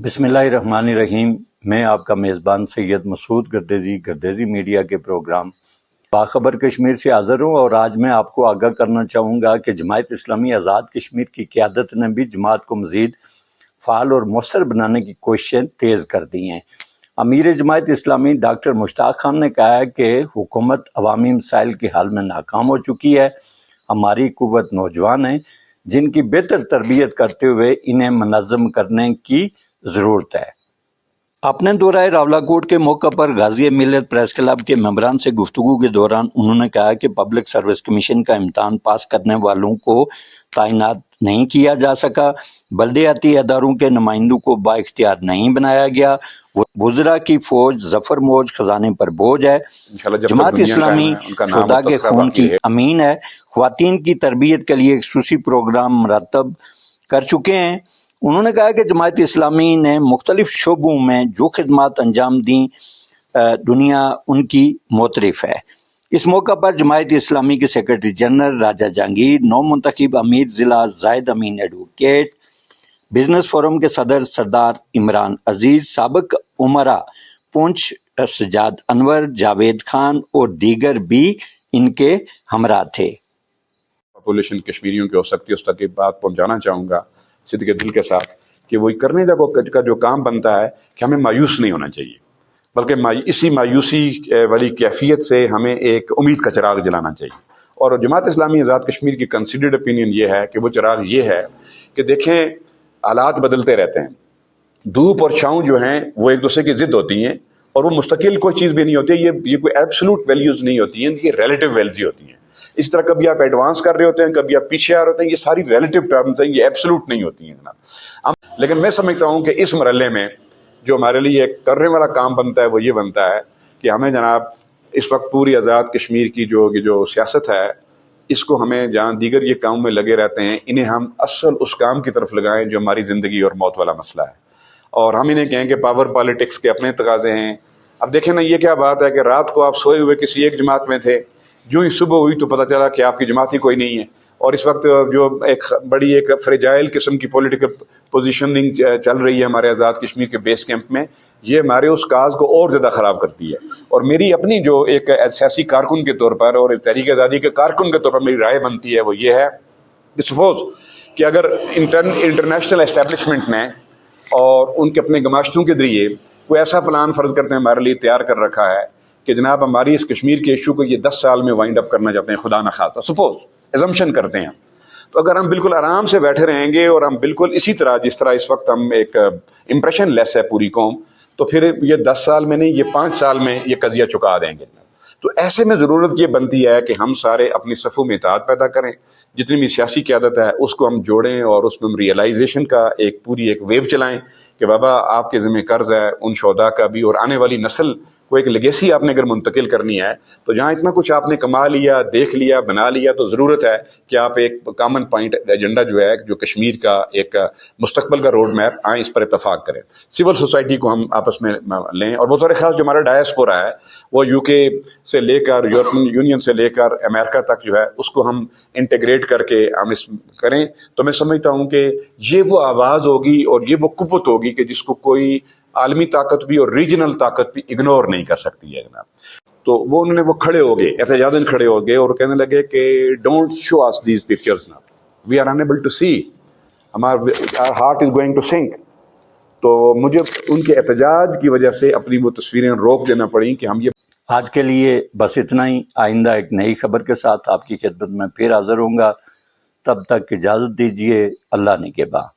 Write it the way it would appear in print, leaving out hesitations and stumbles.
बिस्मिल्लाहिर्रहमानिर्रहीम। मैं आपका मेज़बान सैयद मसूद गर्देज़ी मीडिया के प्रोग्राम बाखबर कश्मीर से हाज़िर हूँ और आज मैं आपको आगाह करना चाहूँगा कि जमात इस्लामी आज़ाद कश्मीर की क़यादत ने भी जमात को मज़ीद फ़ाल और मौसर बनाने की कोशिशें तेज़ कर दी हैं। अमीर जमात इस्लामी डॉक्टर मुश्ताक खान ने कहा है कि हुकूमत अवामी मसाइल के हल में नाकाम हो चुकी है। हमारी कुव्वत नौजवान है जिनकी बेहतर तरबियत करते हुए इन्हें मनज़्ज़म करने की ज़रूरत है। अपने दौराए रावलाकोट के मौका पर गाज़ी मिल्लत प्रेस क्लब के मेंबरान से गुफ्तगू के दौरान उन्होंने कहा कि पब्लिक सर्विस कमीशन का इम्तहान पास करने वालों को तैनात नहीं किया जा सका, बल्दियाती अदारों के नुमाइंदों को बाइख्तियार नहीं बनाया गया, वज़रा की फौज जफर मौज खजाने पर बोझ है। जमात इस्लामी शुहदा के खून की अमीन है। ख्वातीन की तरबियत के लिए खुसूसी प्रोग्राम मुरतब कर चुके हैं। उन्होंने कहा कि जमात इस्लामी ने मुख्तलिफ शोबों में जो खिदमात अंजाम दी, दुनिया उनकी मोतरिफ है। इस मौका पर जमात इस्लामी के सेक्रेटरी जनरल राजा जहांगीर, नौ मुंतखब अमीर ज़िला जायद अमीन एडवोकेट, बिजनेस फोरम के सदर सरदार इमरान अजीज, साबिक उमरा पुंछ सजाद अनवर, जावेद खान और दीगर भी इनके हमरा थे। पॉपुलेशन कश्मीरियों की हो सकती है उस तक की बात पहुंचाना चाहूँगा सिद्ध के दिल के साथ कि वही करने का जो काम बनता है कि हमें मायूस नहीं होना चाहिए, बल्कि इसी मायूसी वाली कैफियत से हमें एक उम्मीद का चिराग जलाना चाहिए। और जमात इस्लामी आज़ाद कश्मीर की कंसिडर्ड ओपिनियन ये है कि वो चिराग ये है कि देखें हालात बदलते रहते हैं, धूप और छाँव जो हैं वो एक दूसरे की ज़िद होती हैं और वो मुस्तकिल कोई चीज़ भी नहीं होती है। ये कोई एब्सोल्यूट वैल्यूज़ नहीं होती हैं, ये रिलेटिव वैल्यूज़ होती हैं। इस तरह कभी आप एडवांस कर रहे होते हैं, कभी आप पीछे आ रहे होते हैं, ये सारी रिलेटिव टर्म्स हैं, ये एब्सोल्यूट नहीं होती हैं जनाब। लेकिन मैं समझता हूँ कि इस मरहले में जो हमारे लिए करने वाला काम बनता है वो ये बनता है कि हमें जनाब इस वक्त पूरी आज़ाद कश्मीर की जो सियासत है, इसको हमें जहाँ दीगर ये काम में लगे रहते हैं, इन्हें हम असल उस काम की तरफ लगाएं जो हमारी ज़िंदगी और मौत वाला मसला है। और हम इन्हें कहें कि पावर पॉलिटिक्स के अपने तकाज़े हैं। अब देखें ना, ये क्या बात है कि रात को आप सोए हुए किसी एक जमात में थे, जो ही सुबह हुई तो पता चला कि आपकी जमात ही कोई नहीं है। और इस वक्त जो एक फ्रेजाइल किस्म की पॉलिटिकल पोजीशनिंग चल रही है हमारे आज़ाद कश्मीर के बेस कैंप में, ये हमारे उस काज को और ज़्यादा ख़राब करती है। और मेरी अपनी जो एक सियासी कारकुन के तौर पर और तहरीक आज़ादी के कारकुन के तौर पर मेरी राय बनती है वो ये है कि सपोज कि अगर इंटरनेशनल एस्टेब्लिशमेंट ने और उनके अपने गमाश्तों के ज़रिए कोई ऐसा प्लान फ़र्ज़ करते हैं हमारे लिए तैयार कर रखा है कि जनाब हमारी इस कश्मीर के इशू को ये 10 साल में वाइंड अप करना चाहते हैं, खुदा न खास्ता सपोज एजम्पशन करते हैं, तो अगर हम बिल्कुल आराम से बैठे रहेंगे और हम बिल्कुल इसी तरह जिस तरह इस वक्त हम एक इम्प्रेशन लेस है पूरी कौम, तो फिर ये 10 साल में नहीं, ये 5 साल में ये कज़िया चुका देंगे। तो ऐसे में ज़रूरत ये बनती है कि हम सारे अपनी सफ़ों में इत्तेहाद पैदा करें, जितनी भी सियासी क़यादत है उसको हम जोड़ें और उसमें हम रियलाइजेशन का पूरी एक वेव चलाएं कि बाबा आपके ज़िम्मे कर्ज़ है उन शोहदा का भी, और आने वाली नस्ल को एक लेगेसी आपने अगर मुंतकिल करनी है तो जहाँ इतना कुछ आपने कमा लिया, देख लिया, बना लिया, तो ज़रूरत है कि आप एक कॉमन पॉइंट एजेंडा जो है, जो कश्मीर का एक मुस्तकबल का रोड मैप आए, इस पर इत्तफाक करें। सिविल सोसाइटी को हम आपस में लें और बहुत ख़ास जो हमारा डायस्पोरा है वो यूके से लेकर यूरोपियन यूनियन से लेकर अमेरिका तक जो है उसको हम इंटीग्रेट करके हम इस करें, तो मैं समझता हूँ कि ये वो आवाज़ होगी और ये वो कुव्वत होगी कि जिसको कोई आलमी ताकत भी और रीजनल ताकत भी इग्नोर नहीं कर सकती है जनाब। तो वो उन्होंने वो खड़े हो गए, एहतजाजन खड़े हो गए और कहने लगे कि don't show us these pictures now, we are unable to see, our heart is going to sink. तो मुझे उनके एहतजाज की वजह से अपनी वो तस्वीरें रोक देना पड़ी कि हम ये। आज के लिए बस इतना ही। आइंदा एक नई खबर के साथ आपकी खिदमत में फिर हाजिर होऊंगा। तब तक इजाज़त दीजिए। अल्लाह निगहबान।